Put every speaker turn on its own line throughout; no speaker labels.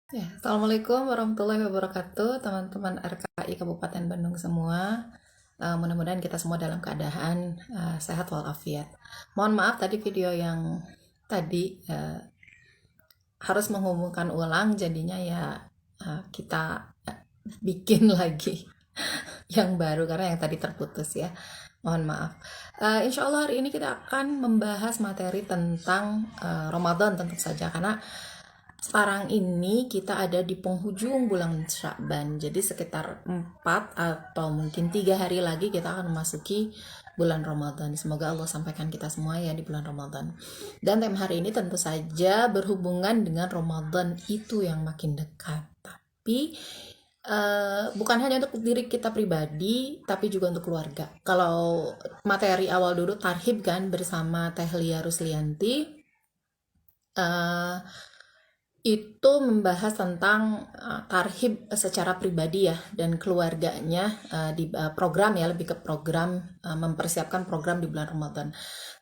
Assalamualaikum warahmatullahi wabarakatuh, teman-teman RKI Kabupaten Bandung semua. Mudah-mudahan kita semua dalam keadaan sehat walafiat. Mohon maaf tadi video yang tadi harus menghubungkan ulang, jadinya ya kita bikin lagi yang baru karena yang tadi terputus ya. Mohon maaf. Insya Allah hari ini kita akan membahas materi tentang Ramadan tentu saja, karena sekarang ini kita ada di penghujung bulan Sya'ban. Jadi sekitar 4 atau mungkin 3 hari lagi kita akan memasuki bulan Ramadan. Semoga Allah sampaikan kita semua ya di bulan Ramadan. Dan tema hari ini tentu saja berhubungan dengan Ramadan itu yang makin dekat. Tapi bukan hanya untuk diri kita pribadi, tapi juga untuk keluarga. Kalau materi awal dulu tarhib kan bersama Teh Lia Ruslianti, itu membahas tentang tarhib secara pribadi ya dan keluarganya di program ya, lebih ke program, mempersiapkan program di bulan Ramadan.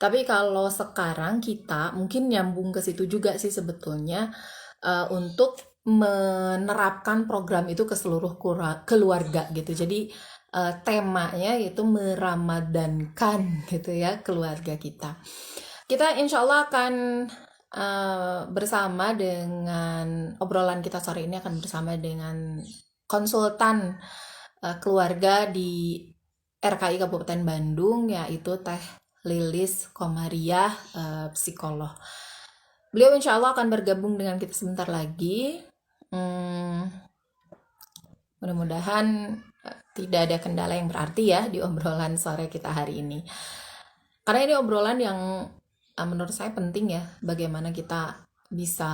Tapi kalau sekarang kita mungkin nyambung ke situ juga sih sebetulnya, untuk menerapkan program itu ke seluruh keluarga gitu. Jadi temanya yaitu meramadankan gitu ya keluarga kita. Kita insya Allah akan bersama dengan obrolan kita sore ini akan bersama dengan konsultan keluarga di RKI Kabupaten Bandung, yaitu Teh Lilis Komariah, psikolog. Beliau insya Allah akan bergabung dengan kita sebentar lagi. Mudah-mudahan tidak ada kendala yang berarti ya di obrolan sore kita hari ini. Karena ini obrolan yang menurut saya penting ya, bagaimana kita bisa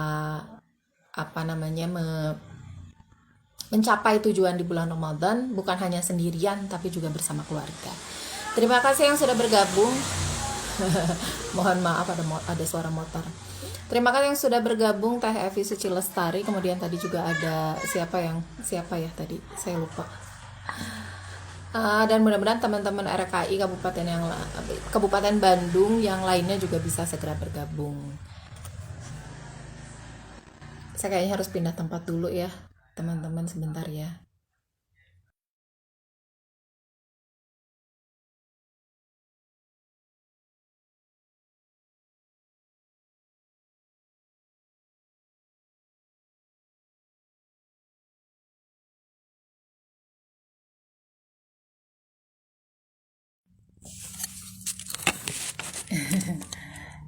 mencapai tujuan di bulan Ramadan, bukan hanya sendirian tapi juga bersama keluarga. Terima kasih yang sudah bergabung. Mohon maaf ada suara motor. Terima kasih yang sudah bergabung, Teh Evi Suci Lestari. Kemudian tadi juga ada siapa ya tadi, saya lupa. Dan mudah-mudahan teman-teman RKI Kabupaten Bandung yang lainnya juga bisa segera bergabung. Saya kayaknya harus pindah tempat dulu ya, teman-teman, sebentar ya.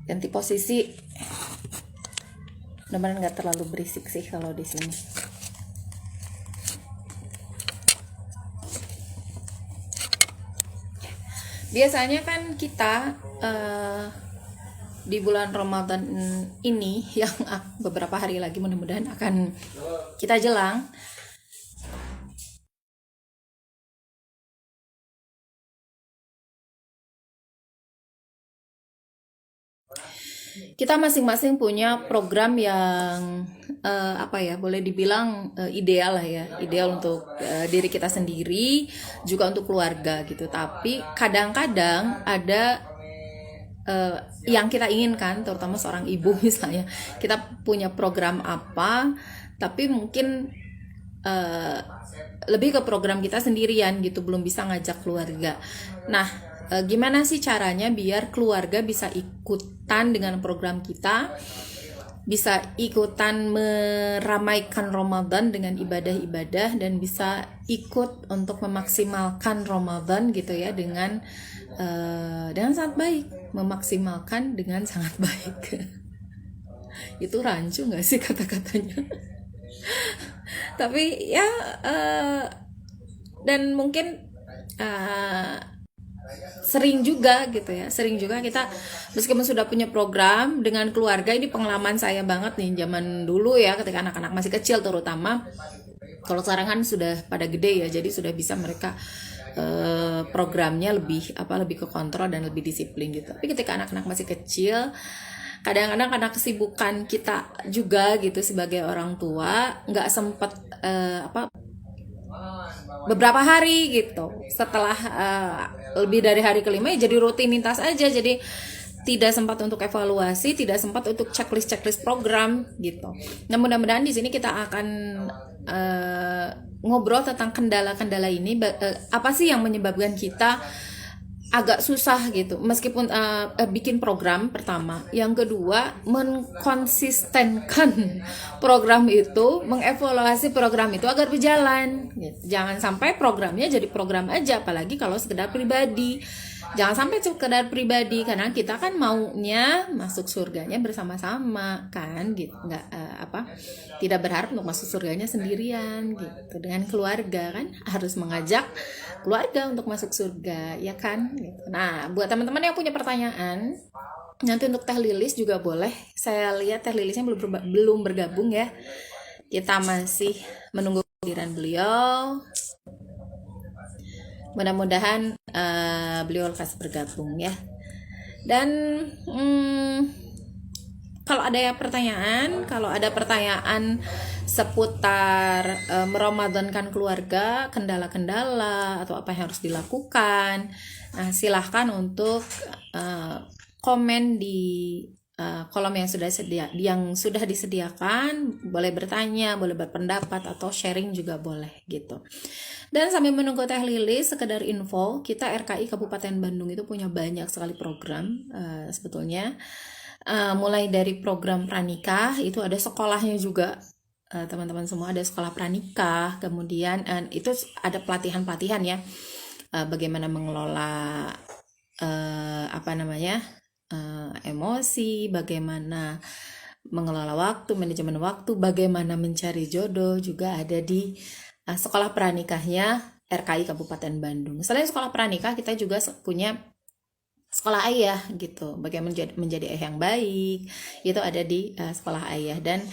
Ganti posisi. Mudah-mudahan nggak terlalu berisik sih kalau di sini. Biasanya kan kita di bulan Ramadan ini yang beberapa hari lagi mudah-mudahan akan kita jelang, kita masing-masing punya program yang boleh dibilang ideal lah ya, ideal untuk diri kita sendiri, juga untuk keluarga gitu. Tapi kadang-kadang ada yang kita inginkan, terutama seorang ibu misalnya, kita punya program apa, tapi mungkin lebih ke program kita sendirian gitu, belum bisa ngajak keluarga. Nah, gimana sih caranya biar keluarga bisa ikutan dengan program kita, bisa ikutan meramaikan Ramadan dengan ibadah-ibadah, dan bisa ikut untuk memaksimalkan Ramadan gitu ya dengan sangat baik, memaksimalkan dengan sangat baik. Itu rancu nggak sih kata-katanya? Tapi ya dan mungkin sering juga gitu ya, sering juga kita meskipun sudah punya program dengan keluarga. Ini pengalaman saya banget nih zaman dulu ya, ketika anak-anak masih kecil terutama. Kalau sekarang kan sudah pada gede ya, jadi sudah bisa mereka programnya lebih ke kontrol dan lebih disiplin gitu. Tapi ketika anak-anak masih kecil, kadang-kadang karena kesibukan kita juga gitu sebagai orang tua, nggak sempet beberapa hari gitu. Setelah lebih dari hari kelima ya jadi rutinitas aja. Jadi tidak sempat untuk evaluasi, tidak sempat untuk checklist program gitu. Nah, mudah-mudahan di sini kita akan ngobrol tentang kendala-kendala ini, apa sih yang menyebabkan kita agak susah gitu meskipun bikin program pertama, yang kedua mengkonsistenkan program itu, mengevaluasi program itu agar berjalan gitu. Jangan sampai programnya jadi program aja, apalagi kalau sekedar pribadi. Jangan sampai sekedar pribadi, karena kita kan maunya masuk surganya bersama-sama kan gitu, nggak tidak berharap untuk masuk surganya sendirian gitu. Dengan keluarga kan harus mengajak keluarga untuk masuk surga, ya kan gitu. Nah, buat teman-teman yang punya pertanyaan, nanti untuk Teh Lilis juga boleh. Saya lihat Teh Lilisnya belum bergabung ya, kita masih menunggu kehadiran beliau. Mudah-mudahan beliau lekas bergabung ya. Dan kalau ada pertanyaan seputar meramadankan keluarga, kendala-kendala atau apa yang harus dilakukan, silahkan untuk komen di kolom yang sudah disediakan. Boleh bertanya, boleh berpendapat, atau sharing juga boleh gitu. Dan sambil menunggu Teh Lilis, sekedar info, kita RKI Kabupaten Bandung itu punya banyak sekali program sebetulnya. Mulai dari program pranikah, itu ada sekolahnya juga, teman-teman semua, ada sekolah pranikah. Kemudian itu ada pelatihan-pelatihan ya, bagaimana mengelola emosi, bagaimana mengelola waktu, manajemen waktu, bagaimana mencari jodoh, juga ada di sekolah pranikahnya RKI Kabupaten Bandung. Selain sekolah pranikah, kita juga punya sekolah ayah gitu, bagaimana menjadi ayah yang baik, itu ada di sekolah ayah. Dan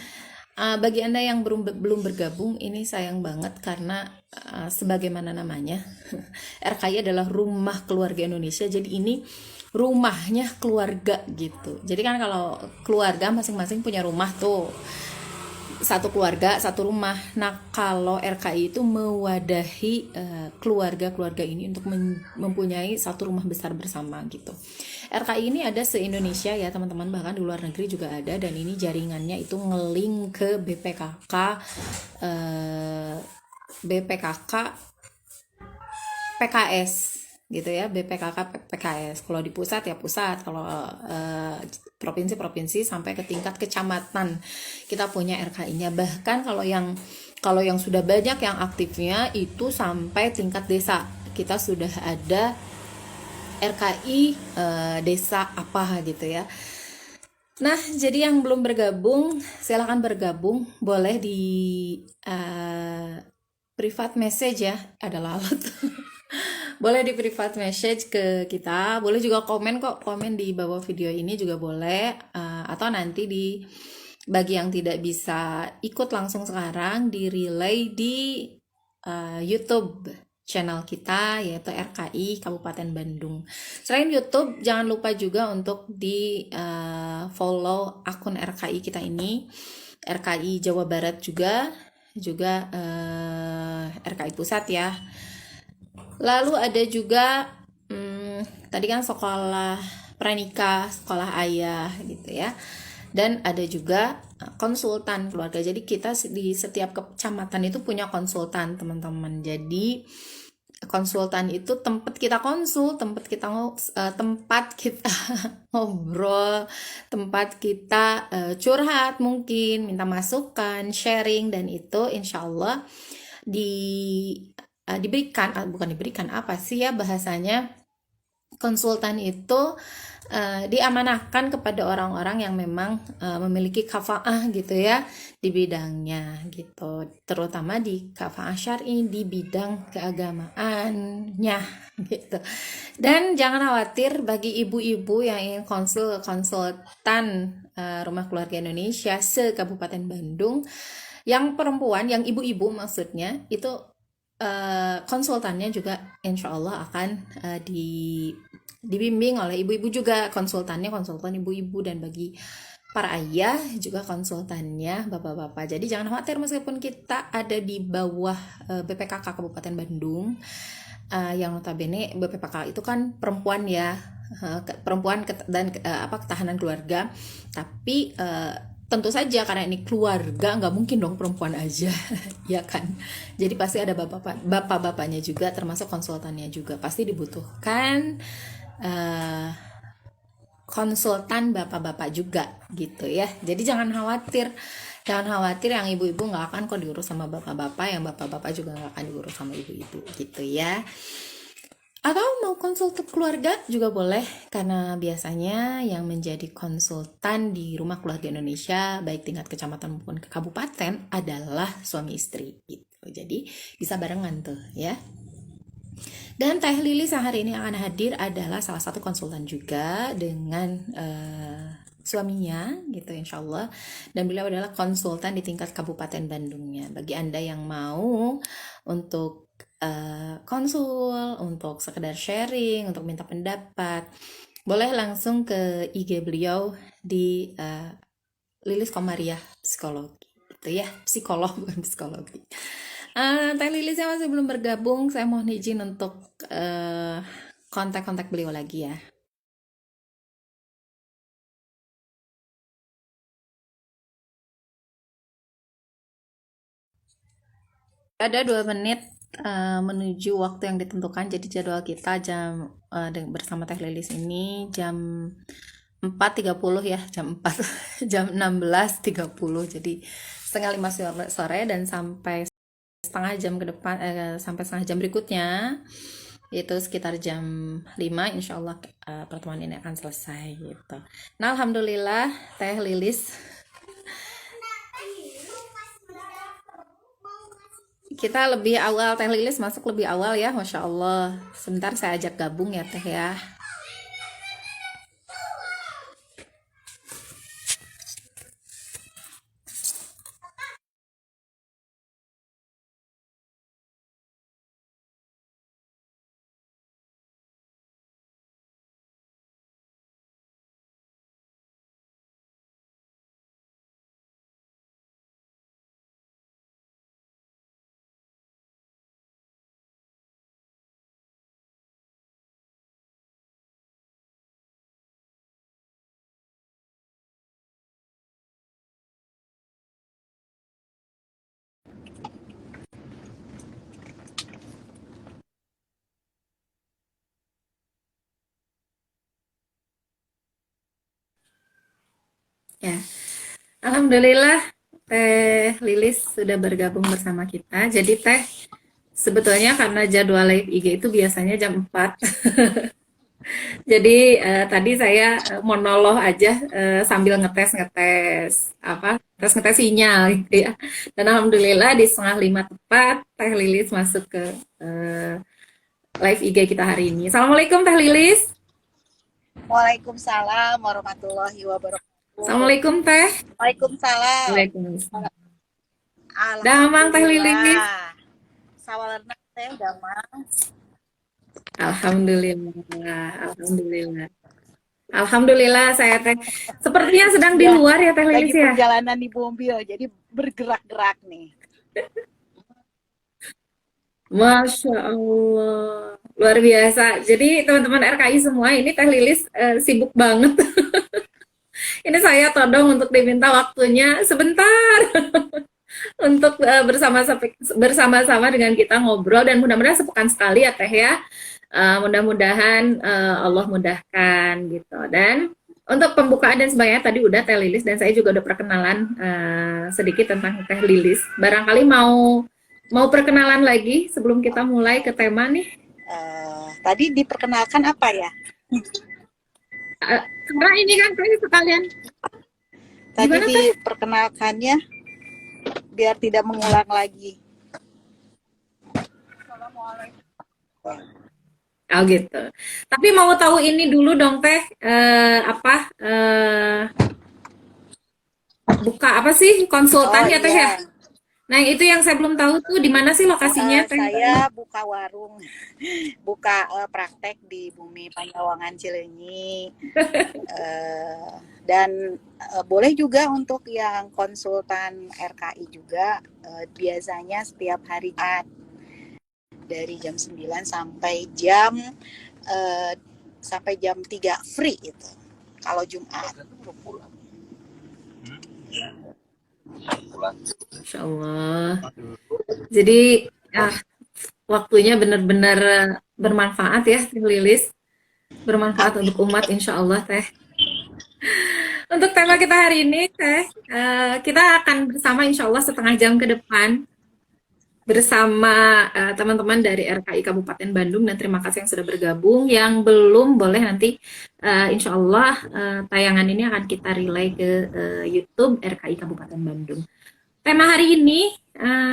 bagi Anda yang belum bergabung, ini sayang banget karena sebagaimana namanya RKI adalah rumah keluarga Indonesia, jadi ini rumahnya keluarga gitu. Jadi kan kalau keluarga masing-masing punya rumah tuh, satu keluarga satu rumah. Nah, kalau RKI itu mewadahi keluarga-keluarga ini untuk mempunyai satu rumah besar bersama gitu. RKI ini ada se-Indonesia ya teman-teman, bahkan di luar negeri juga ada, dan ini jaringannya itu ngelink ke BPKK PKS gitu ya, BPKK PKS. Kalau di pusat ya pusat, kalau provinsi sampai ke tingkat kecamatan kita punya RKI-nya. Bahkan kalau yang sudah banyak yang aktifnya itu sampai tingkat desa, kita sudah ada RKI desa apa gitu ya. Nah, jadi yang belum bergabung, silakan bergabung, boleh di private message ya, ada lalat. Boleh di private message ke kita, boleh juga komen di bawah video ini juga boleh, atau nanti bagi yang tidak bisa ikut langsung sekarang, di relay di YouTube channel kita, yaitu RKI Kabupaten Bandung. Selain YouTube, jangan lupa juga untuk di follow akun RKI kita ini, RKI Jawa Barat juga RKI Pusat ya. Lalu ada juga tadi kan sekolah pranikah, sekolah ayah gitu ya. Dan ada juga konsultan keluarga. Jadi kita di setiap kecamatan itu punya konsultan, teman-teman. Jadi konsultan itu tempat kita konsul, tempat kita ngobrol, tempat kita curhat mungkin, minta masukan, sharing, dan itu insya Allah bahasanya, konsultan itu diamanahkan kepada orang-orang yang memang memiliki kafaah gitu ya di bidangnya gitu, terutama di kafaah syar'i, di bidang keagamaannya gitu. Dan jangan khawatir bagi ibu-ibu yang ingin konsultan Rumah Keluarga Indonesia se-Kabupaten Bandung, yang perempuan, yang ibu-ibu maksudnya, itu konsultannya juga insya Allah akan dibimbing oleh ibu-ibu juga, konsultan ibu-ibu, dan bagi para ayah juga konsultannya bapak-bapak. Jadi jangan khawatir, meskipun kita ada di bawah BPKK Kabupaten Bandung, yang notabene BPKK itu kan perempuan ya, perempuan dan ketahanan keluarga. Tapi tentu saja karena ini keluarga nggak mungkin dong perempuan aja ya kan, jadi pasti ada bapak-bapaknya juga, termasuk konsultannya juga pasti dibutuhkan eh, konsultan bapak-bapak juga gitu ya. Jadi jangan khawatir yang ibu-ibu nggak akan kok diurus sama bapak-bapak, yang bapak-bapak juga nggak akan diurus sama ibu-ibu gitu ya. Atau mau konsultan keluarga juga boleh, karena biasanya yang menjadi konsultan di rumah keluarga Indonesia baik tingkat kecamatan maupun ke kabupaten adalah suami istri gitu. Jadi bisa barengan tuh ya. Dan Teh Lilis yang hari ini akan hadir adalah salah satu konsultan juga dengan suaminya gitu insya Allah. Dan beliau adalah konsultan di tingkat Kabupaten Bandungnya. Bagi Anda yang mau untuk konsul, untuk sekedar sharing, untuk minta pendapat, boleh langsung ke IG beliau di Lilis Komariah Psikologi gitu ya, psikolog bukan psikologi. Teh Lilisnya masih belum bergabung, saya mohon izin untuk kontak-kontak beliau lagi ya. Ada 2 menit menuju waktu yang ditentukan, jadi jadwal kita bersama Teh Lilis ini jam 4.30 ya, jam 4 jam 16.30, jadi setengah 5 sore dan sampai setengah jam ke depan, sampai setengah jam berikutnya itu sekitar jam 5 insya Allah pertemuan ini akan selesai gitu. Nah alhamdulillah Teh Lilis kita lebih awal, Teh Lilis masuk lebih awal ya, Masya Allah. Sebentar saya ajak gabung ya Teh ya. Ya, alhamdulillah Teh Lilis sudah bergabung bersama kita. Jadi Teh, sebetulnya karena jadwal live IG itu biasanya jam 4. Jadi tadi saya monolog aja sambil ngetes ngetes sinyal gitu ya. Dan alhamdulillah di setengah 5 tepat Teh Lilis masuk ke eh, live IG kita hari ini. Assalamualaikum Teh Lilis.
Waalaikumsalam warahmatullahi wabarakatuh.
Assalamualaikum Teh.
Waalaikumsalam.
Waalaikumsalam. Damang Teh Lilis.
Alhamdulillah. Sawalerna teh damang.
Alhamdulillah, alhamdulillah. Alhamdulillah saya Teh. Sepertinya sedang di
Ya,
luar ya Teh
lagi
Lilis ya.
perjalanan di mobil, jadi bergerak-gerak nih.
Masya Allah, luar biasa. Jadi teman-teman RKI semua ini Teh Lilis sibuk banget. Ini saya todong untuk diminta waktunya sebentar untuk bersama-sama dengan kita ngobrol, dan mudah-mudahan sepekan sekali ya Teh ya. Mudah-mudahan Allah mudahkan gitu. Dan untuk pembukaan dan sebagainya tadi udah Teh Lilis, dan saya juga udah perkenalan sedikit tentang Teh Lilis. Barangkali mau perkenalan lagi sebelum kita mulai ke tema nih.
Tadi diperkenalkan apa ya?
Karena ini kan sekalian.
Tadi
Gimana, Teh?
diperkenalkannya biar tidak mengulang lagi.
Oh gitu. Tapi mau tahu ini dulu dong Teh, buka apa sih konsultan
Oh
ya Teh ya?
iya,
Nah itu yang saya belum tahu tuh di mana sih lokasinya Teh?
saya buka warung, buka praktek di Bumi Panyawangan Cileunyi. Dan boleh juga untuk yang konsultan RKI juga, biasanya setiap hari Jumat dari jam 9 sampai jam sampai jam 3 free itu kalau Jumat.
Insya Allah. Jadi waktunya benar-benar bermanfaat ya, Teh Lilis. Bermanfaat
Amin.
untuk umat, insya Allah, Teh. Untuk tema kita hari ini, Teh, kita akan bersama insya Allah setengah jam ke depan bersama teman-teman dari RKI Kabupaten Bandung, dan terima kasih yang sudah bergabung. Yang belum boleh nanti insya Allah tayangan ini akan kita relay ke YouTube RKI Kabupaten Bandung. Tema hari ini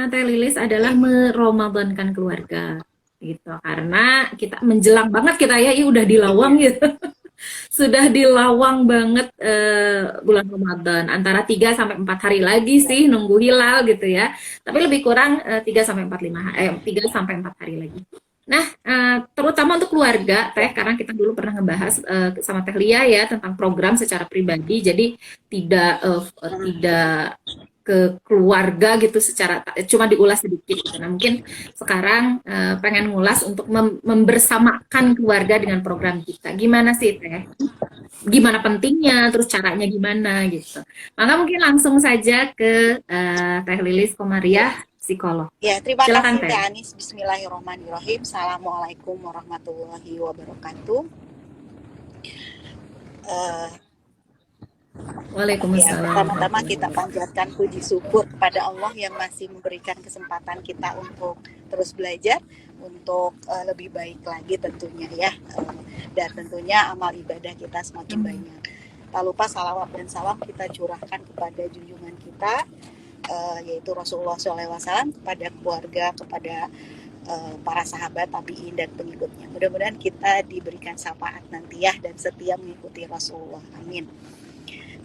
Teh Lilis adalah meramadankan keluarga gitu, karena kita menjelang banget kita ya, udah di lawang gitu. Sudah di lawang banget bulan Ramadan, antara 3 sampai 4 hari lagi sih nunggu hilal gitu ya. Tapi lebih kurang 3 sampai 3 sampai 4 hari lagi. Nah, terutama untuk keluarga, Teh, karena kita dulu pernah ngebahas sama Teh Lia ya tentang program secara pribadi, jadi tidak ke keluarga gitu secara cuma diulas sedikit gitu. Nah, mungkin sekarang pengen ngulas untuk membersamakan keluarga dengan program kita. Gimana sih, Teh? Gimana pentingnya, terus caranya gimana gitu. Maka mungkin langsung saja ke Teh Lilis Komariah, psikolog.
Ya, terima
Silakan,
kasih
Teh.
Teh Anis. Bismillahirrahmanirrahim. Assalamualaikum warahmatullahi wabarakatuh. Ya,
Waalaikumsalam.
pertama-tama kita panjatkan puji syukur kepada Allah yang masih memberikan kesempatan kita untuk terus belajar, untuk lebih baik lagi tentunya ya, dan tentunya amal ibadah kita semakin banyak. Tak lupa salawat dan salam kita curahkan kepada junjungan kita, yaitu Rasulullah SAW, kepada keluarga, kepada para sahabat, tabi'in, dan pengikutnya. Mudah-mudahan kita diberikan syafaat nanti ya, dan setia mengikuti Rasulullah. Amin.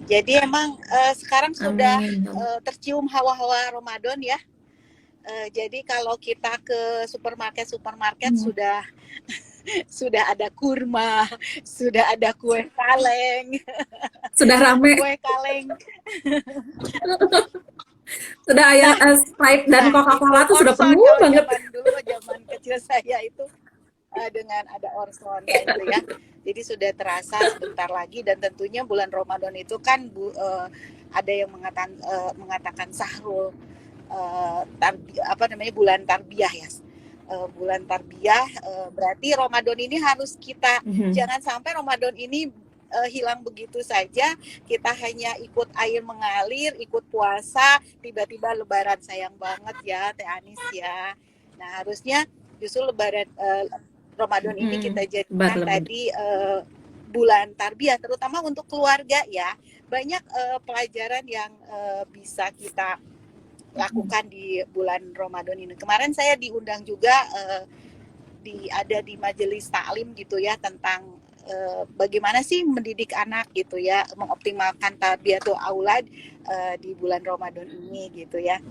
Jadi emang sekarang sudah tercium hawa-hawa Ramadan ya. Jadi kalau kita ke supermarket sudah ada kurma, sudah ada kue kaleng,
sudah rame,
kue kaleng,
sudah ayam Sprite dan Coca-Cola tuh sudah penuh banget.
Zaman kecil saya itu dengan ada orson gitu ya. Jadi sudah terasa sebentar lagi, dan tentunya bulan Ramadan itu kan ada yang mengatakan sahrul bulan tarbiyah ya. Bulan tarbiyah berarti Ramadan ini harus kita jangan sampai Ramadan ini hilang begitu saja, kita hanya ikut air mengalir, ikut puasa, tiba-tiba lebaran. Sayang banget ya Teh Anis ya. Nah, harusnya justru lebaran Ramadan ini kita jadikan tadi bulan tarbiyah, terutama untuk keluarga ya. Banyak pelajaran yang bisa kita lakukan di bulan Ramadan ini. Kemarin saya diundang juga ada di majelis taklim gitu ya, tentang bagaimana sih mendidik anak gitu ya, mengoptimalkan tarbiyatul aulad di bulan Ramadan ini gitu ya.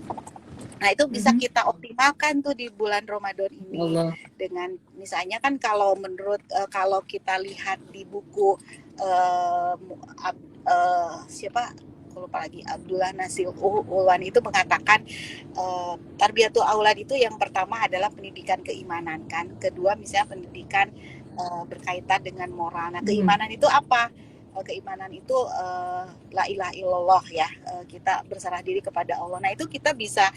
Nah, itu bisa kita optimalkan tuh di bulan Ramadan ini. Dengan misalnya kan kalau menurut kalau kita lihat di buku siapa lupa lagi, Abdullah Nasir Ulwan itu mengatakan tarbiyatul aulad itu yang pertama adalah pendidikan keimanan kan, kedua misalnya pendidikan berkaitan dengan moral. Nah, keimanan itu apa? Keimanan itu la ilaha illallah ya, kita berserah diri kepada Allah. Nah, itu kita bisa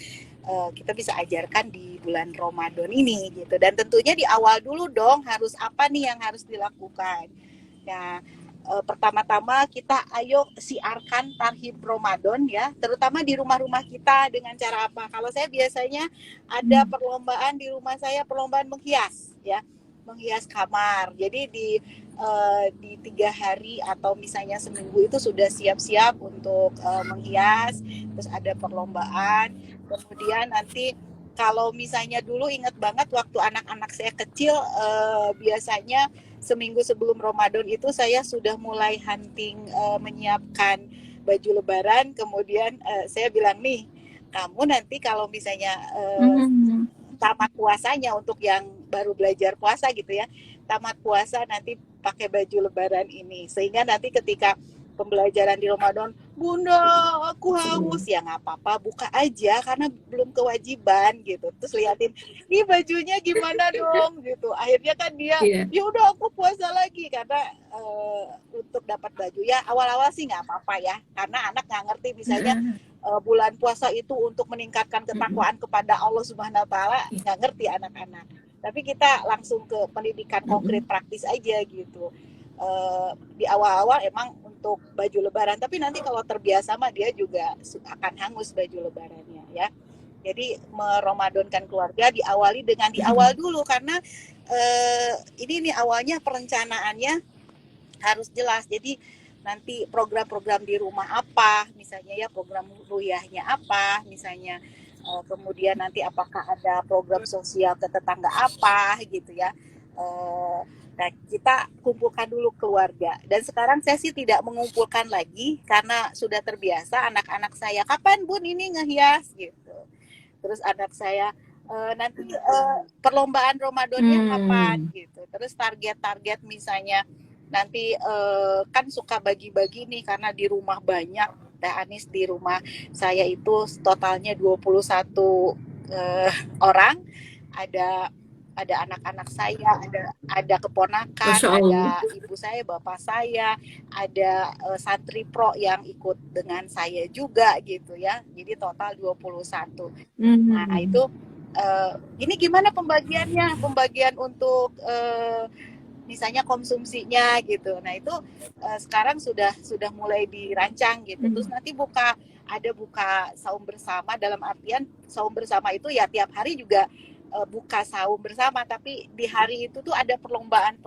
ajarkan di bulan Ramadan ini gitu. Dan tentunya di awal dulu dong, harus apa nih yang harus dilakukan. Nah, pertama-tama kita ayo siarkan tarhib Ramadan ya, terutama di rumah-rumah kita. Dengan cara apa? Kalau saya biasanya ada perlombaan di rumah saya, perlombaan menghias ya, menghias kamar. Jadi di 3 hari atau misalnya seminggu itu sudah siap-siap untuk menghias, terus ada perlombaan. Kemudian nanti kalau misalnya dulu ingat banget waktu anak-anak saya kecil, biasanya seminggu sebelum Ramadan itu saya sudah mulai hunting, menyiapkan baju lebaran. Kemudian saya bilang, nih kamu nanti kalau misalnya tamat puasanya, untuk yang baru belajar puasa gitu ya, tamat puasa nanti pakai baju lebaran ini, sehingga nanti ketika pembelajaran di Ramadan, Bunda aku haus, ya nggak apa-apa buka aja karena belum kewajiban gitu. Terus liatin, nih bajunya gimana dong gitu. Akhirnya kan dia,
Iya.
ya udah aku puasa lagi karena untuk dapat baju ya awal-awal sih nggak apa-apa ya, karena anak nggak ngerti misalnya bulan puasa itu untuk meningkatkan ketakwaan kepada Allah Subhanahu Wa Taala, nggak ngerti anak-anak. Tapi kita langsung ke pendidikan konkret praktis aja gitu. Di awal-awal emang untuk baju lebaran, tapi nanti kalau terbiasa mah dia juga akan hangus baju lebarannya ya. Jadi meromadonkan keluarga diawali dengan di awal dulu, karena ini nih awalnya perencanaannya harus jelas. Jadi nanti program-program di rumah apa, misalnya ya program ruyahnya apa, misalnya kemudian nanti apakah ada program sosial ke tetangga apa gitu ya. Nah, kita kumpulkan dulu keluarga. Dan sekarang saya sih tidak mengumpulkan lagi karena sudah terbiasa. Anak-anak saya, kapan Bun ini ngehias gitu. Terus anak saya, nanti perlombaan Ramadannya kapan gitu. Terus target-target misalnya nanti kan suka bagi-bagi nih karena di rumah banyak. Teh Anis di rumah saya itu totalnya 21 orang. Ada anak-anak saya, ada keponakan, ada ibu saya, bapak saya, ada santri pro yang ikut dengan saya juga gitu ya. Jadi total 21. Nah, itu ini gimana pembagiannya? Pembagian untuk misalnya konsumsinya gitu. Nah, itu sekarang sudah mulai dirancang gitu. Terus nanti buka saum bersama, dalam artian saum bersama itu ya tiap hari juga buka saum bersama, tapi di hari itu tuh ada perlombaan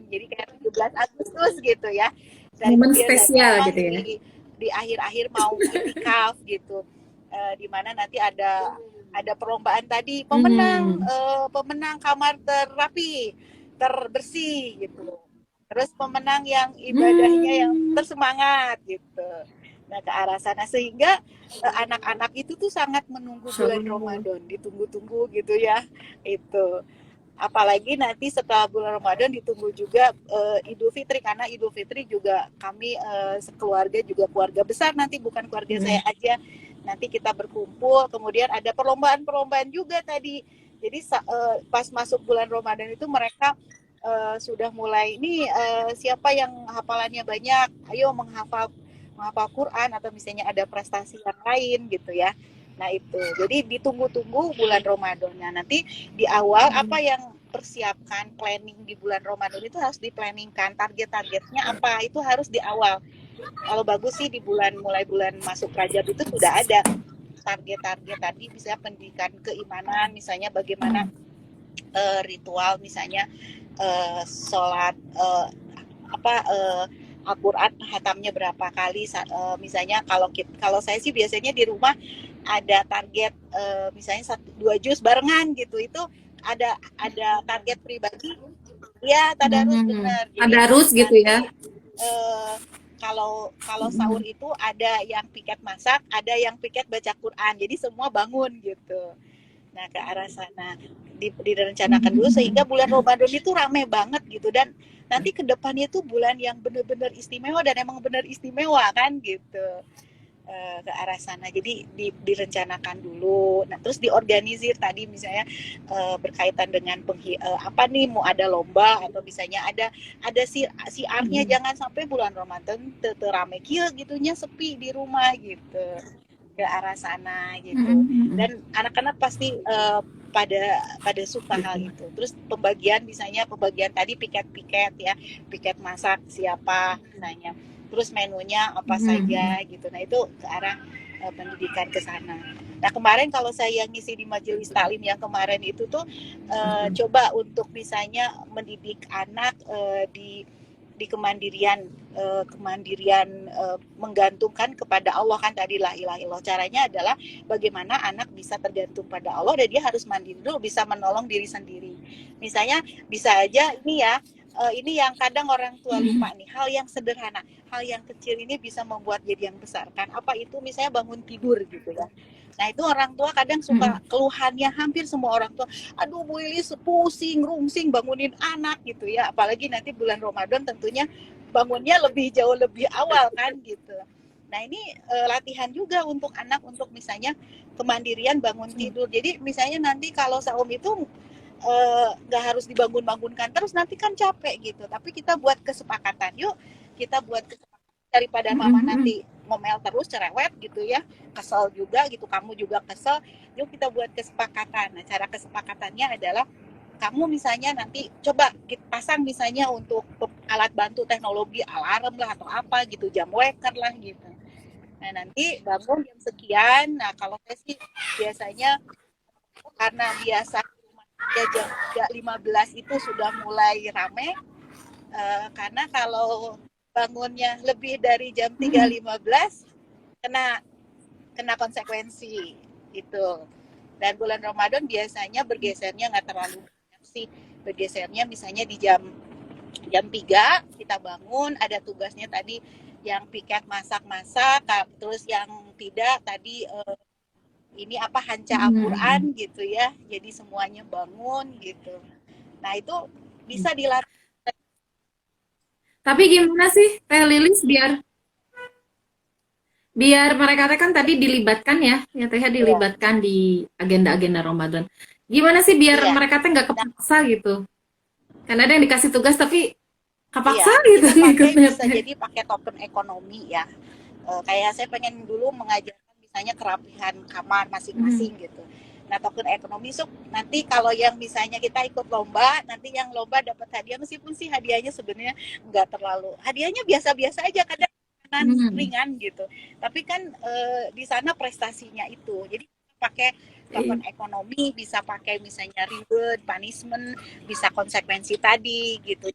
jadi kayak 17 Agustus gitu ya. Dan
momen spesial gitu ya.
Di akhir-akhir mau itikaf gitu. Di mana nanti ada perlombaan tadi pemenang kamar terapi terbersih gitu. Terus pemenang yang ibadahnya yang tersemangat gitu. Nah, ke arah sana sehingga anak-anak itu tuh sangat menunggu bulan Ramadan, ditunggu-tunggu gitu ya. Itu. Apalagi nanti setelah bulan Ramadan ditunggu juga Idul Fitri, karena Idul Fitri juga kami sekeluarga juga keluarga besar, nanti bukan keluarga saya aja. Nanti kita berkumpul, kemudian ada perlombaan juga tadi. Jadi pas masuk bulan Ramadan itu mereka sudah mulai nih siapa yang hafalannya banyak, ayo menghafal Quran atau misalnya ada prestasi yang lain gitu ya. Nah, itu. Jadi ditunggu-tunggu bulan Ramadan. Nah, nanti di awal apa yang persiapkan planning di bulan Ramadan itu harus diplanningkan, target-targetnya apa itu harus di awal. Kalau bagus sih di mulai bulan masuk Rajab itu sudah ada target-target tadi, misalnya pendidikan keimanan, misalnya bagaimana ritual misalnya sholat Al-Quran hatamnya berapa kali, misalnya kalau saya sih biasanya di rumah ada target misalnya 2 juz barengan gitu, itu ada target pribadi ya, tadarus benar.
Tadarus gitu ya.
Kalau sahur itu ada yang piket masak, ada yang piket baca Quran, jadi semua bangun gitu. Nah, ke arah sana direncanakan dulu sehingga bulan Ramadan itu rame banget gitu, dan nanti ke depannya itu bulan yang benar-benar istimewa, dan emang benar istimewa kan gitu. Ke arah sana. Jadi direncanakan dulu. Nah, terus diorganisir tadi misalnya berkaitan dengan apa nih, mau ada lomba atau misalnya ada siarnya jangan sampai bulan Ramadan terame kieu gitunya, sepi di rumah gitu. Ke arah sana gitu. Dan anak-anak pasti pada suka hal itu. Terus pembagian tadi piket ya, piket masak siapa misalnya. Terus menunya apa saja gitu. Nah, itu ke arah pendidikan ke sana. Nah, kemarin kalau saya ngisi di majelis taklim yang kemarin itu tuh coba untuk misalnya mendidik anak di kemandirian menggantungkan kepada Allah kan tadi, la ilaha illallah. Caranya adalah bagaimana anak bisa tergantung pada Allah dan dia harus mandiri dulu, bisa menolong diri sendiri. Misalnya bisa aja ini ya, ini yang kadang orang tua lupa nih, hal yang sederhana, hal yang kecil ini bisa membuat jadi yang besar kan. Apa itu? Misalnya bangun tidur gitu ya. Nah, itu orang tua kadang suka keluhannya, hampir semua orang tua, aduh Bu Lilis pusing, rungsing bangunin anak gitu ya. Apalagi nanti bulan Ramadan tentunya bangunnya jauh lebih awal kan gitu. Nah ini latihan juga untuk anak untuk misalnya kemandirian bangun tidur. Jadi misalnya nanti kalau saum itu nggak harus dibangun-bangunkan terus, nanti kan capek gitu. Tapi kita buat kesepakatan, yuk kita buat kesepakatan daripada mama nanti ngomel terus cerewet gitu ya, kesel juga gitu, kamu juga kesel, yuk kita buat kesepakatan. Nah cara kesepakatannya adalah kamu misalnya nanti coba kita pasang misalnya untuk alat bantu teknologi, alarm lah atau apa gitu, jam waker lah gitu. Nah nanti bangun jam sekian. Nah kalau saya sih biasanya karena biasa ya jam 3.15 itu sudah mulai rame, karena kalau bangunnya lebih dari jam 3.15 kena konsekuensi gitu. Dan bulan Ramadan biasanya bergesernya nggak terlalu banyak sih, bergesernya misalnya di jam 3 kita bangun, ada tugasnya tadi yang piket masak-masak, terus yang tidak tadi ini apa hanca Al-Quran gitu ya, jadi semuanya bangun gitu. Nah itu bisa dilatih.
Tapi gimana sih Teh Lilis biar mereka kan tadi dilibatkan ya Teh
Ya,
dilibatkan di agenda-agenda Ramadan. Gimana sih biar
iya.
mereka teh nggak kepaksa gitu? Karena ada yang dikasih tugas tapi kepaksa
Iya,
gitu
kita pakai
ngikutnya
bisa
Teh.
jadi pakai token ekonomi ya. Kayak saya pengen dulu mengajarkan misalnya kerapihan kamar masing-masing gitu. Nah token ekonomi nanti kalau yang misalnya kita ikut lomba, nanti yang lomba dapat hadiah, meskipun sih hadiahnya sebenarnya nggak terlalu, hadiahnya biasa-biasa aja, kadang makanan ringan gitu. Tapi kan di sana prestasinya itu, jadi pakai token ekonomi, bisa pakai misalnya reward, punishment, bisa konsekuensi tadi gitu.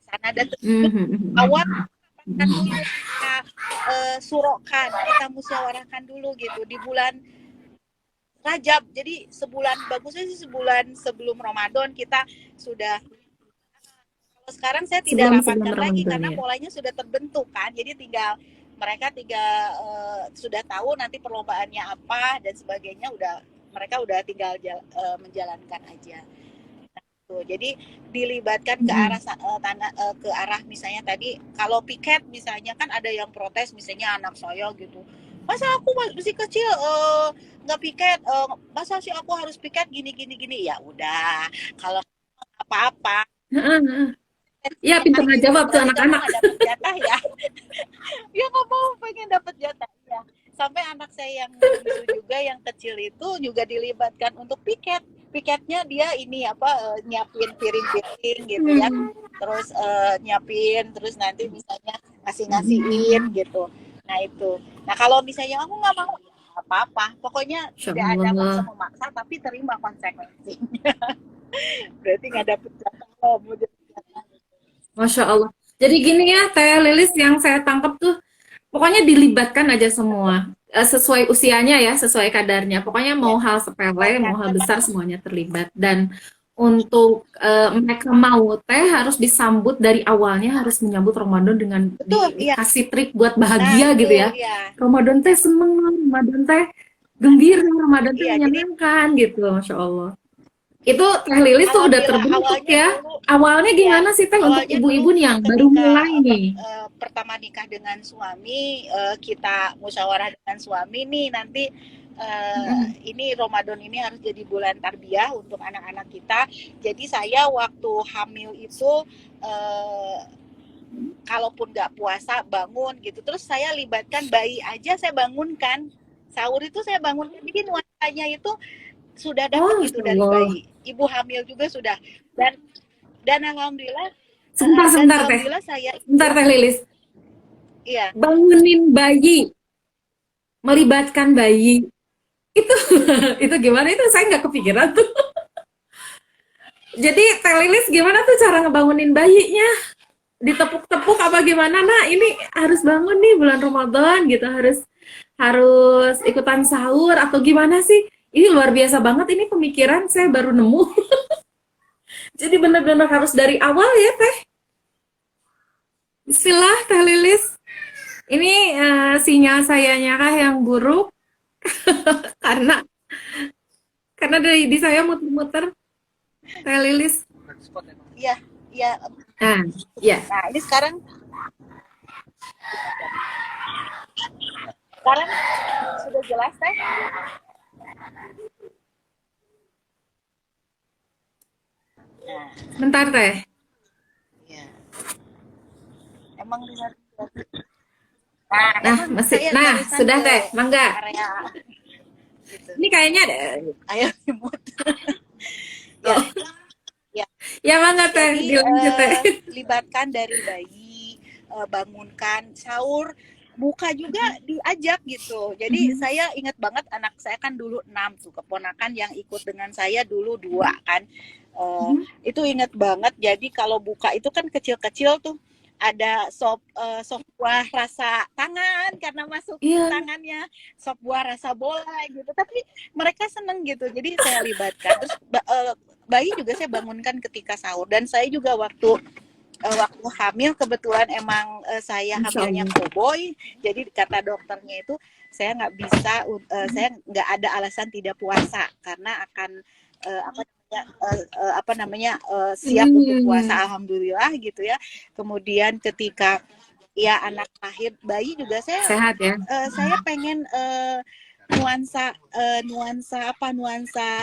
Sana dan awal kan dulu kita surokan, kita musyawarahkan dulu gitu di bulan Rajab. Jadi bagusnya sih sebulan sebelum Ramadan kita sudah. Kalau sekarang saya tidak
sebelum
rapatkan lagi
Ramadan
karena
ya.
polanya sudah terbentuk kan. Jadi mereka sudah tahu nanti perlombaannya apa dan sebagainya, mereka udah tinggal menjalankan aja. Jadi dilibatkan ke arah misalnya tadi kalau piket misalnya kan ada yang protes, misalnya anak saya gitu, masa aku masih kecil nggak piket, masa sih aku harus piket gini gini gini. Ya udah, kalau apa-apa
Ya pintar
hari ini
ngejawab tuh
berarti kamu
anak-anak.
nggak dapat jatah ya. Ya nggak mau, pengen dapat jatah ya. Sampai anak saya yang bisu juga yang kecil itu juga dilibatkan untuk piketnya, dia ini nyiapin piring-piring gitu ya, terus nyiapin, terus nanti misalnya ngasihin gitu. Nah itu, nah kalau misalnya aku nggak mau, ya apa-apa, pokoknya tidak ada maksa memaksa, tapi terima konsekuensinya. Berarti nggak dapet jatah loh, mau dapet jatah.
Masya Allah. Jadi gini ya Teh Lilis, yang saya tangkap tuh pokoknya dilibatkan aja semua. Sesuai usianya ya, sesuai kadarnya. Pokoknya
Ya,
mau hal sepele, mau hal besar,
karena
semuanya terlibat. Dan untuk mereka mau Teh harus disambut dari awalnya, harus menyambut Ramadan dengan
betul ya.
dikasih trik buat
Nah
bahagia
itu
gitu ya.
ya.
Ramadan Teh seneng, Ramadan Teh gembira, Ramadan Teh
Iya, jadi
menyenangkan gitu, Masya Allah. Itu Teh Lilis tuh udah
alhamdulillah
terbentuk
awalnya
ya.
dulu,
Awalnya
ya
gimana sih Teh untuk
awalnya dulu
ibu-ibu nih yang baru
ketika
mulai nih?
pertama nikah dengan suami, kita musyawarah dengan suami nih, nanti ini Ramadan ini harus jadi bulan tarbiyah untuk anak-anak kita. Jadi saya waktu hamil itu kalaupun nggak puasa bangun gitu, terus saya libatkan bayi aja, saya bangunkan sahur itu, saya bangun, bikin nuansanya itu sudah dapat
Oh,
gitu
Masya
dari
Allah.
bayi, ibu hamil juga sudah, dan alhamdulillah,
Sebentar Teh.
saya itu
Sebentar Teh Lilis.
iya
Bangunin bayi, melibatkan bayi. Itu itu gimana itu saya nggak kepikiran tuh. Jadi Teh Lilis gimana tuh cara ngebangunin bayinya? Ditepuk-tepuk apa gimana? Nah, ini harus bangun nih bulan Ramadan gitu, harus harus ikutan sahur atau gimana sih? Ini luar biasa banget, ini pemikiran saya baru nemu. Jadi benar-benar harus dari awal ya Teh. Bismillah Teh Lilis. Ini sinyal sayanya kah yang buruk? karena karena di saya muter-muter Teh Lilis.
iya ya.
Nah, ya.
Nah, ini sekarang sudah jelas teh. Nah,
Bentar teh.
ya. Emang benar.
Nah,
Emang
masih.
saya
Nah,
barusan
sudah
ke
teh. Mangga.
area gitu.
Ini kayaknya
Ayo imut. Ya,
oh,
ya.
ya mangga teh,
Jadi
dilanjut teh.
libatkan dari bayi, bangunkan, sahur, buka juga diajak gitu. Jadi saya ingat banget anak saya kan dulu 6 tuh, keponakan yang ikut dengan saya dulu 2 kan. Itu ingat banget. Jadi kalau buka itu kan kecil-kecil tuh ada sop buah rasa tangan karena masukin
Iya.
tangannya, sop buah rasa bola gitu. Tapi mereka seneng gitu. Jadi saya libatkan. Terus bayi juga saya bangunkan ketika sahur, dan saya juga waktu hamil kebetulan emang saya
Insya
hamilnya
Allah.
koboi, jadi kata dokternya itu saya nggak bisa, saya nggak ada alasan tidak puasa karena akan apa namanya siap untuk puasa, alhamdulillah gitu ya. Kemudian ketika ya anak lahir, bayi juga
Sehat ya.
saya pengen nuansa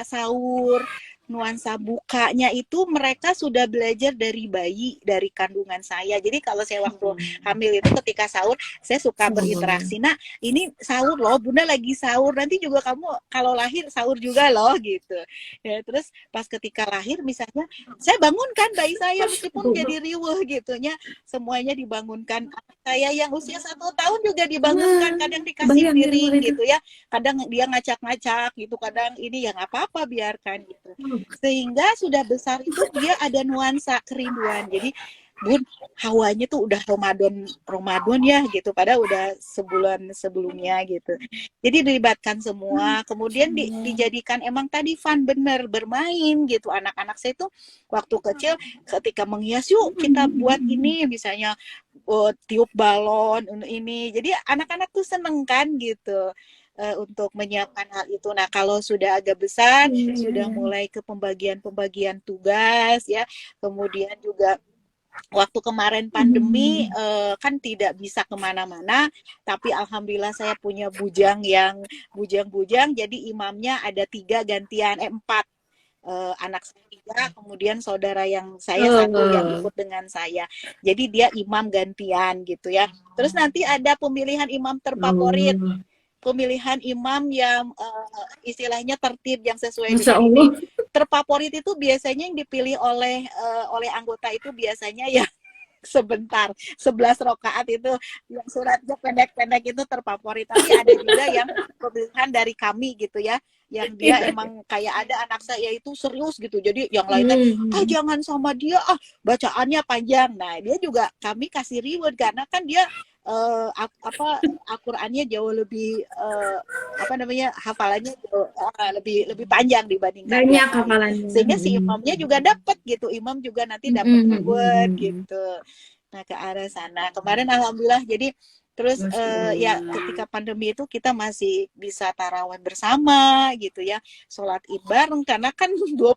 sahur, nuansa bukanya itu mereka sudah belajar dari bayi, dari kandungan saya. Jadi kalau saya waktu hamil itu ketika sahur saya suka berinteraksi. Nah, ini sahur loh, Bunda lagi sahur. Nanti juga kamu kalau lahir sahur juga loh gitu. Ya, terus pas ketika lahir misalnya saya bangunkan bayi saya meskipun jadi riweuh gitunya, semuanya dibangunkan. Anak saya yang usia 1 tahun juga dibangunkan, kadang dikasih piring gitu ya. Kadang dia ngacak-ngacak gitu, kadang ini ya nggak apa-apa biarkan gitu. Sehingga sudah besar itu dia ada nuansa kerinduan. Jadi Bun, hawanya tuh udah Ramadan ya gitu, padahal udah sebulan sebelumnya gitu. Jadi dilibatkan semua, kemudian dijadikan emang tadi fun, bener bermain gitu. Anak-anak saya tuh waktu kecil ketika menghias, yuk kita buat ini misalnya tiup balon ini. Jadi anak-anak tuh seneng kan gitu untuk menyiapkan hal itu. Nah, kalau sudah agak besar, sudah mulai ke pembagian tugas ya. Kemudian juga waktu kemarin pandemi kan tidak bisa kemana-mana, tapi alhamdulillah saya punya bujang yang bujang-bujang, jadi imamnya ada 3 gantian, 4 anak saya 3, kemudian saudara yang saya 1 yang ikut dengan saya. Jadi dia imam gantian gitu ya. Terus nanti ada pemilihan imam terfavorit, pemilihan imam yang istilahnya tertib, yang sesuai dengan ini. Terfavorit itu biasanya yang dipilih oleh anggota itu biasanya ya sebentar, 11 rakaat itu yang suratnya pendek-pendek itu terfavorit. Tapi ada juga yang pemilihan dari kami gitu ya, yang dia emang kayak ada anak saya itu serius gitu, jadi yang lainnya jangan sama dia, bacaannya panjang. Nah, dia juga kami kasih reward karena kan dia Al-Qur'annya jauh lebih hafalannya lebih panjang dibandingkan
Banyak
yang lain.
hafalannya.
Sehingga si imamnya juga dapat gitu, imam juga nanti dapat reward gitu. Nah, ke arah sana. Kemarin alhamdulillah, jadi terus ya ketika pandemi itu kita masih bisa tarawih bersama gitu ya, sholat id bareng karena kan 21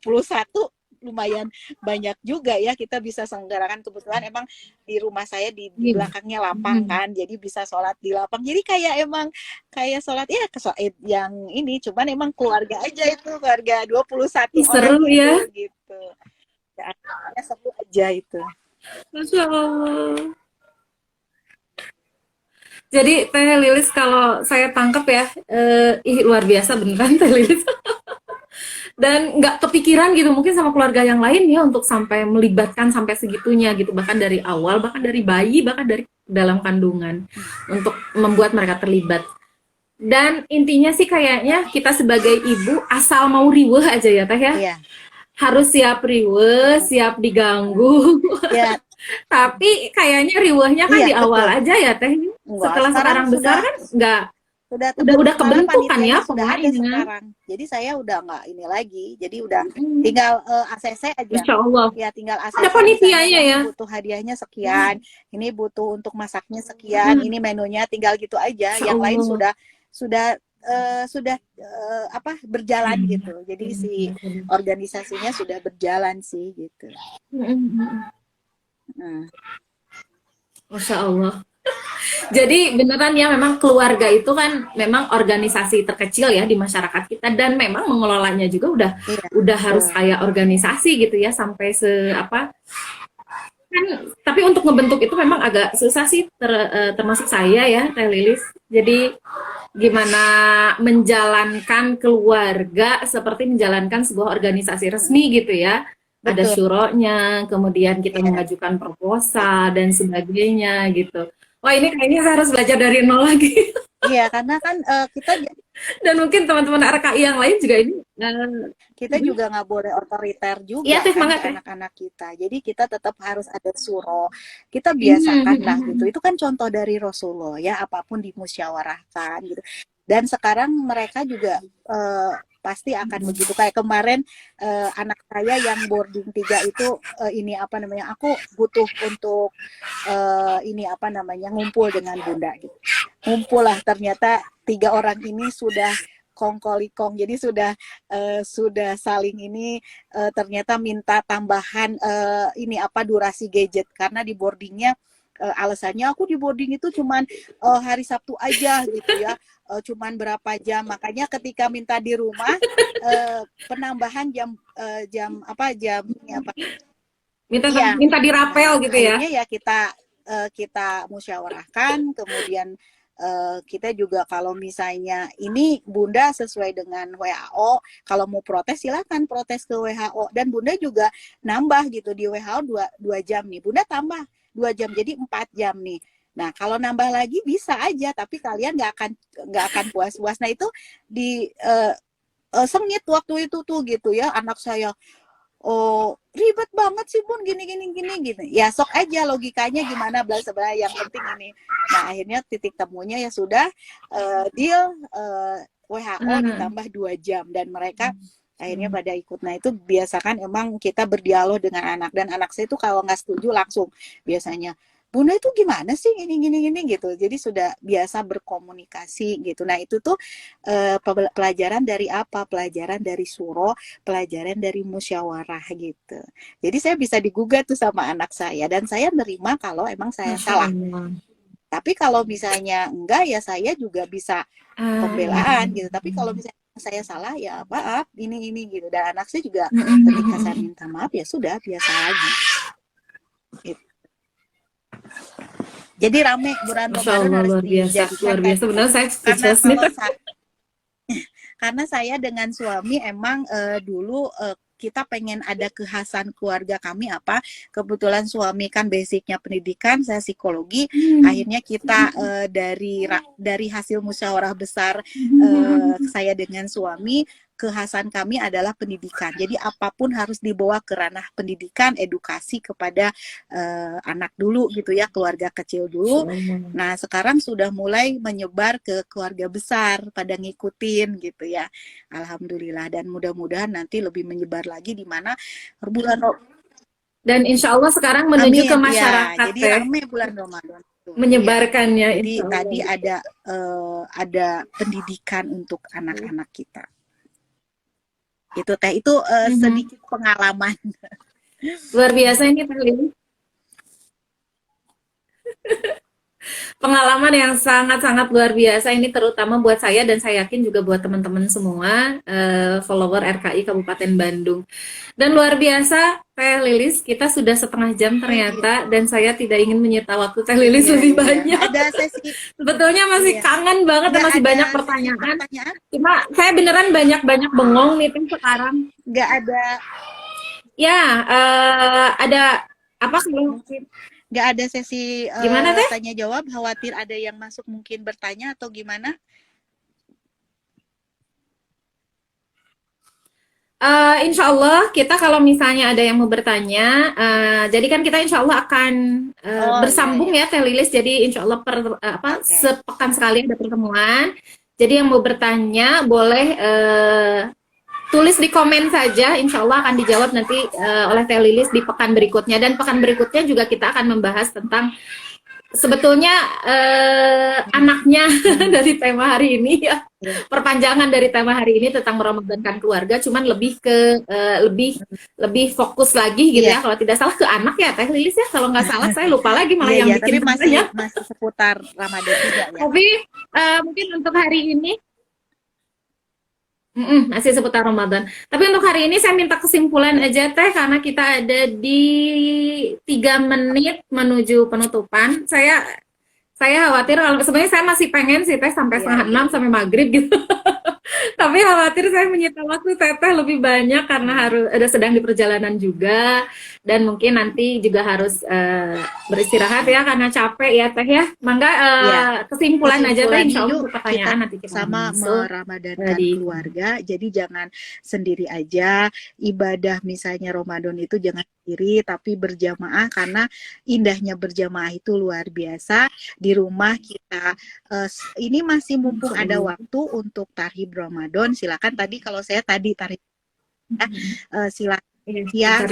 lumayan banyak juga ya kita bisa selenggarakan. Kebetulan emang di rumah saya di belakangnya lapang kan, jadi bisa sholat di lapang. Jadi kayak emang kayak sholat ya ke sholat yang ini, cuman emang keluarga aja itu, keluarga 21
Seru
orang
ya.
gitu. Ya, seru aja itu.
Masya Allah. Jadi Teh Lilis kalau saya tangkap ya, luar biasa beneran Teh Lilis. Dan nggak kepikiran gitu mungkin sama keluarga yang lain ya untuk sampai melibatkan sampai segitunya gitu, bahkan dari awal, bahkan dari bayi, bahkan dari dalam kandungan untuk membuat mereka terlibat. Dan intinya sih kayaknya kita sebagai ibu asal mau riweh aja ya Teh ya.
Iya.
Harus siap riweh, siap diganggu.
Ya.
Tapi kayaknya riwehnya kan di awal aja ya Teh. Setelah sekarang besar kan nggak udah kebentuk kan ya
sudah ada
pemainnya
sekarang. Jadi saya udah nggak ini lagi. Jadi udah tinggal ACC aja.
Insya Allah.
Ya tinggal ACC.
Ada panitianya ya.
Butuh hadiahnya sekian. Ini butuh untuk masaknya sekian. Ini menunya tinggal gitu aja. Yang lain sudah berjalan gitu. Jadi si organisasinya sudah berjalan sih gitu. Hmm.
Masya Allah. Jadi beneran ya, memang keluarga itu kan memang organisasi terkecil ya di masyarakat kita, dan memang mengelolanya juga
Iya,
udah harus
betul.
kayak organisasi gitu ya, sampai apa kan. Tapi untuk ngebentuk itu memang agak susah sih, termasuk saya ya, Teh Lilis. Jadi gimana menjalankan keluarga seperti menjalankan sebuah organisasi resmi gitu ya. Ada
Betul.
syuronya, kemudian kita
Iya.
mengajukan proposal dan sebagainya gitu. Wah, ini kayaknya saya harus belajar dari nol lagi.
Iya, karena kan kita
Dan mungkin teman-teman RKI yang lain juga ini.
kita juga nggak boleh otoriter
Iya
juga
teh,
kan
mangga
ke
teh.
anak-anak kita. Jadi kita tetap harus ada suro. Kita
Mhm,
biasakan lah gitu.
mhm.
Itu kan contoh dari Rasulullah ya, apapun dimusyawarahkan gitu. Dan sekarang mereka juga pasti akan begitu. Kayak kemarin anak saya yang boarding 3 itu ini apa namanya? Aku butuh untuk ini apa namanya? Ngumpul dengan bunda gitu. Ngumpul lah, ternyata 3 orang ini sudah kongkolikong, jadi sudah saling ini ternyata minta tambahan ini apa durasi gadget karena di boardingnya alasannya aku di boarding itu cuman hari Sabtu aja gitu ya, cuman berapa jam, makanya ketika minta di rumah penambahan jam apa jam ini apa
Minta
iya.
minta dirapel
Nah
gitu ya.
akhirnya ya kita musyawarahkan, kemudian kita juga kalau misalnya ini Bunda sesuai dengan WHO, kalau mau protes silakan protes ke WHO, dan Bunda juga nambah gitu di WHO 2 jam nih, Bunda tambah 2 jam jadi 4 jam nih. Nah kalau nambah lagi bisa aja, tapi kalian nggak akan puas-puas. Nah itu di sengit waktu itu tuh gitu ya, anak saya oh ribet banget sih Bun gini gitu ya, sok aja logikanya gimana belas sebenarnya, yang penting ini. Nah akhirnya titik temunya ya sudah deal WHO
Hmm.
ditambah 2 jam dan mereka akhirnya pada ikut. Nah itu biasakan emang kita berdialog dengan anak, dan anak saya itu kalau nggak setuju langsung biasanya Bunda itu gimana sih gini gitu. Jadi sudah biasa berkomunikasi gitu. Nah itu tuh pelajaran dari apa? Pelajaran dari suro, pelajaran dari musyawarah gitu. Jadi saya bisa digugat tuh sama anak saya, dan saya nerima kalau emang saya
Masya
salah.
Allah.
Tapi kalau misalnya enggak ya saya juga bisa pembelaan gitu. Tapi kalau misalnya saya salah ya maaf ini gitu. Dan anak saya juga ketika saya minta maaf ya sudah biasa lagi. Gitu. Jadi rame bulan
Masya
Ramadan
Allah,
harus
luar biasa,
dijadikan
luar
kayak
biasa. Benar, saya
karena
speechless nih.
kalau karena saya dengan suami emang dulu kita pengen ada kekhasan keluarga kami apa, kebetulan suami kan basicnya pendidikan, saya psikologi, akhirnya kita dari hasil musyawarah besar saya dengan suami, kekhasan kami adalah pendidikan. Jadi apapun harus dibawa ke ranah pendidikan, edukasi kepada anak dulu gitu ya, keluarga kecil dulu. Nah sekarang sudah mulai menyebar ke keluarga besar, pada ngikutin gitu ya. Alhamdulillah, dan mudah-mudahan nanti lebih menyebar lagi di mana bulan
Dan insya Allah sekarang menuju ke
Amin ya.
masyarakat
Jadi
teh,
rame bulan Ramadan itu. Ya.
menyebarkannya
Jadi
insya Allah.
tadi ada pendidikan untuk anak-anak kita. Itu teh itu sedikit pengalaman.
Luar biasa ini Teh Lili. Pengalaman yang sangat-sangat luar biasa ini, terutama buat saya dan saya yakin juga buat teman-teman semua follower RKI Kabupaten Bandung. Dan luar biasa Teh Lilis, kita sudah setengah jam ternyata, dan saya tidak ingin menyita waktu Teh Lilis lebih banyak.
Ada sesi.
Sebetulnya masih kangen banget dan masih banyak pertanyaan. Cuma saya beneran banyak-banyak bengong nih Teh sekarang.
Nggak ada.
Ya, ada apa sih mungkin?
Nggak ada sesi
Gimana Teh?
tanya jawab, khawatir ada yang masuk mungkin bertanya atau gimana?
Insya Allah kita kalau misalnya ada yang mau bertanya, jadi kan kita insya Allah akan bersambung ya Teh Lilis. Jadi insya Allah sepekan sekali ada pertemuan. Jadi yang mau bertanya boleh tulis di komen saja, insya Allah akan dijawab nanti oleh Teh Lilis di pekan berikutnya. Dan pekan berikutnya juga kita akan membahas tentang sebetulnya anaknya dari tema hari ini ya.
Iya.
perpanjangan dari tema hari ini tentang meramadankan keluarga, cuman lebih ke lebih fokus lagi gitu
Iya.
ya. Kalau tidak salah ke anak ya Teh Lilis ya. Kalau nggak salah saya lupa lagi malah
Iya,
yang
iya, tapi
bikin
masih
namanya.
masih seputar Ramadan juga ya.
Tapi mungkin untuk hari ini masih seputar Ramadan. Tapi untuk hari ini saya minta kesimpulan aja Teh, karena kita ada di 3 menit menuju penutupan. Saya khawatir kalau sebenarnya saya masih pengen sih Teh sampai
Iya,
setengah
iya.
6 sampai maghrib gitu. Tapi khawatir saya menyita waktu Teteh lebih banyak karena harus ada sedang di perjalanan juga, dan mungkin nanti juga harus beristirahat ya karena capek ya Teh ya. Mangga
Iya.
kesimpulan aja Teh,
Kesimpulannya
insya Allah
yuk
untuk
kita
pertanyaan nanti kita
sama
masuk
meramadankan
di
keluarga. Jadi jangan sendiri aja. Ibadah misalnya Ramadan itu jangan sendiri, tapi berjamaah, karena indahnya berjamaah itu luar biasa. Di rumah kita ini masih mumpung ada waktu untuk tarhib Ramadan. Silakan tadi kalau saya tadi tarhib silakan hias,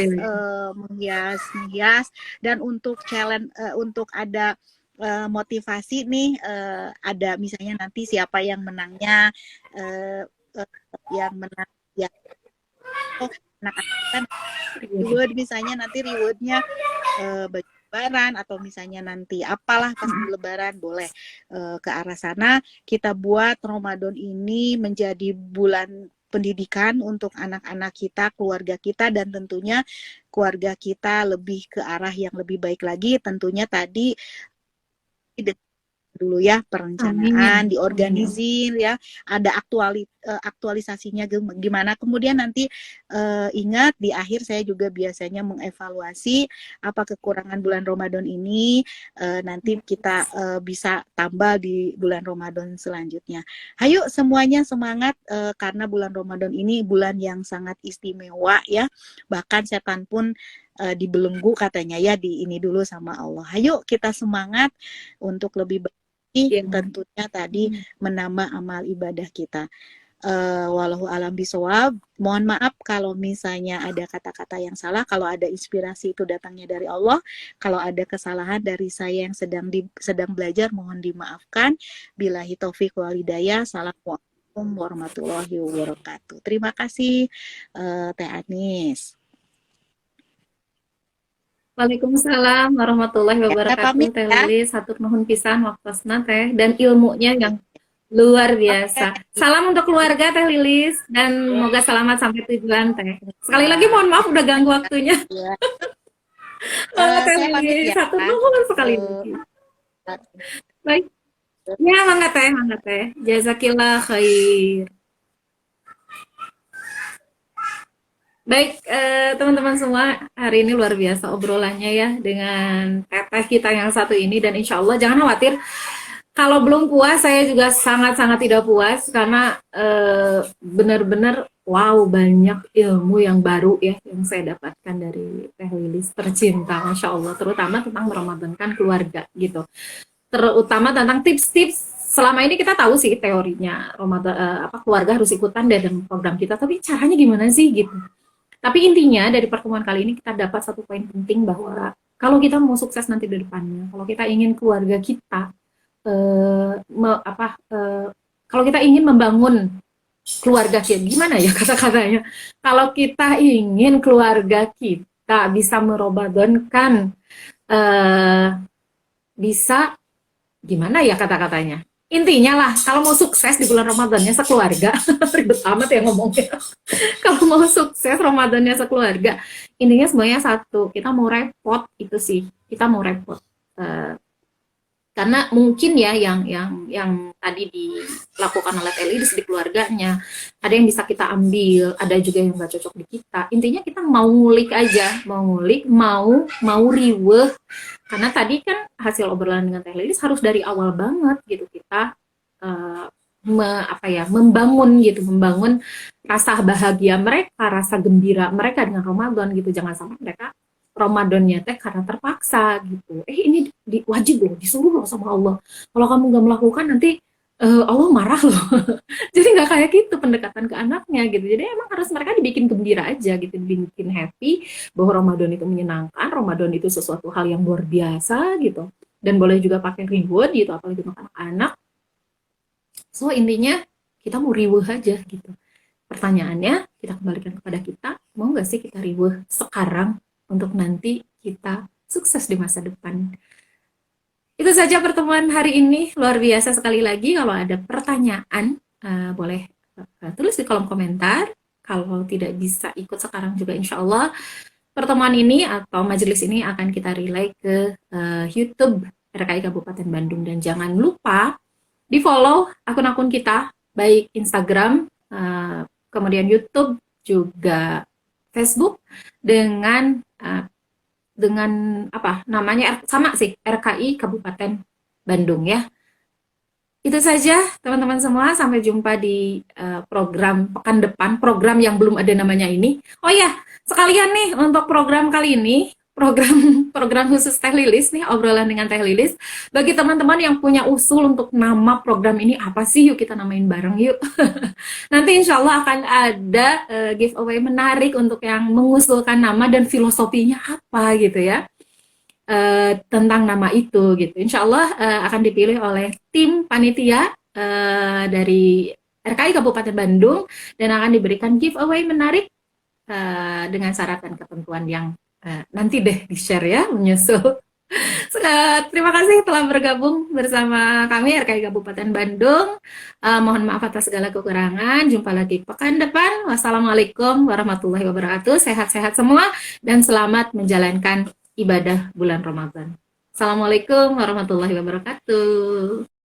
menghias, dan untuk challenge, untuk ada motivasi nih, ada misalnya nanti siapa yang menangnya, yang menang ya, anak-anak reward, misalnya nanti rewardnya baju lebaran, atau misalnya nanti apalah pas lebaran, boleh ke arah sana. Kita buat Ramadan ini menjadi bulan pendidikan untuk anak-anak kita, keluarga kita, dan tentunya keluarga kita lebih ke arah yang lebih baik lagi. Tentunya tadi dulu ya, perencanaan, diorganisir ya, ada aktualisasinya gimana. Kemudian nanti ingat di akhir saya juga biasanya mengevaluasi apa kekurangan bulan Ramadan ini, nanti kita bisa tambah di bulan Ramadan selanjutnya. Ayo semuanya semangat, karena bulan Ramadan ini bulan yang sangat istimewa ya, bahkan setan pun dibelenggu katanya ya, di ini dulu sama Allah. Ayo kita semangat untuk lebih baik, tentunya tadi menambah amal ibadah kita. Wallahu alam bisawab. Mohon maaf kalau misalnya ada kata-kata yang salah, kalau ada inspirasi itu datangnya dari Allah, kalau ada kesalahan dari saya yang sedang belajar, mohon dimaafkan. Billahi taufik wal hidayah. Assalamualaikum warahmatullahi wabarakatuh. Terima kasih Teh Anis.
Waalaikumsalam warahmatullahi wabarakatuh. Teh Lilis, hatur nuhun pisan waktosna Teh, dan ilmunya yang luar biasa. Salam untuk keluarga Teh Lilis, dan semoga selamat sampai tujuan Teh. Sekali lagi mohon maaf udah ganggu waktunya. Teh Lilis, hatur nuhun sekali lagi. Baik. Ya, mangga Teh. Jazakillah khair. Baik, teman-teman semua, hari ini luar biasa obrolannya ya dengan teteh kita yang satu ini, dan insya Allah jangan khawatir kalau belum puas, saya juga sangat-sangat tidak puas karena benar-benar wow, banyak ilmu yang baru ya yang saya dapatkan dari Teh Lilis tercinta, Masya Allah, terutama tentang meramadankan keluarga gitu, terutama tentang tips-tips. Selama ini kita tahu sih teorinya Ramadan, keluarga harus ikutan dalam program kita, tapi caranya gimana sih gitu. Tapi intinya dari pertemuan kali ini kita dapat satu poin penting, bahwa kalau kita mau sukses nanti di depannya, kalau kita ingin keluarga kita kalau kita ingin membangun keluarga kita, gimana ya kata-katanya, kalau kita ingin keluarga kita bisa meramadankan, bisa gimana ya kata-katanya, intinya lah kalau mau sukses di bulan Ramadannya sekeluarga ribet amat ya ngomongnya. Kalau mau sukses Ramadannya sekeluarga, intinya semuanya satu, kita mau repot itu sih, kita mau repot, karena mungkin ya yang tadi dilakukan oleh Lilis di keluarganya, ada yang bisa kita ambil, ada juga yang nggak cocok di kita. Intinya kita mau ngulik aja, mau riweh, karena tadi kan hasil obrolan dengan Teh Lilis harus dari awal banget gitu, kita membangun rasa bahagia mereka, rasa gembira mereka dengan Ramadan gitu. Jangan sampai mereka Ramadannya teh karena terpaksa gitu. Ini wajib loh, disuruh loh sama Allah. Kalau kamu nggak melakukan nanti Allah marah loh. Jadi nggak kayak gitu pendekatan ke anaknya gitu. Jadi emang harus mereka dibikin gembira aja gitu, dibikin happy bahwa Ramadan itu menyenangkan, Ramadan itu sesuatu hal yang luar biasa gitu. Dan boleh juga pakai reward gitu, apalagi untuk anak-anak. So intinya kita mau riweuh aja gitu. Pertanyaannya kita kembalikan kepada kita, mau nggak sih kita riweuh sekarang untuk nanti kita sukses di masa depan. Itu saja pertemuan hari ini, luar biasa sekali lagi. Kalau ada pertanyaan, boleh tulis di kolom komentar. Kalau tidak bisa ikut sekarang juga, insya Allah pertemuan ini atau majelis ini akan kita relay ke YouTube RKI Kabupaten Bandung. Dan jangan lupa di follow akun-akun kita, baik Instagram, kemudian YouTube, juga Facebook, dengan apa namanya, sama sih, RKI Kabupaten Bandung ya. Itu saja teman-teman semua, sampai jumpa di program pekan depan, program yang belum ada namanya ini. Oh ya, sekalian nih untuk program kali ini, program khusus Teh Lilis nih, obrolan dengan Teh Lilis. Bagi teman-teman yang punya usul untuk nama program ini apa sih, yuk kita namain bareng yuk. Nanti insya Allah akan ada giveaway menarik untuk yang mengusulkan nama dan filosofinya apa gitu ya. Tentang nama itu gitu. Insya Allah akan dipilih oleh tim panitia dari RKI Kabupaten Bandung dan akan diberikan giveaway menarik dengan syarat dan ketentuan yang nanti deh di-share ya, menyusul. Terima kasih telah bergabung bersama kami RKI Kabupaten Bandung. Mohon maaf atas segala kekurangan. Jumpa lagi pekan depan. Wassalamualaikum warahmatullahi wabarakatuh. Sehat-sehat semua dan selamat menjalankan ibadah bulan Ramadan. Assalamualaikum warahmatullahi wabarakatuh.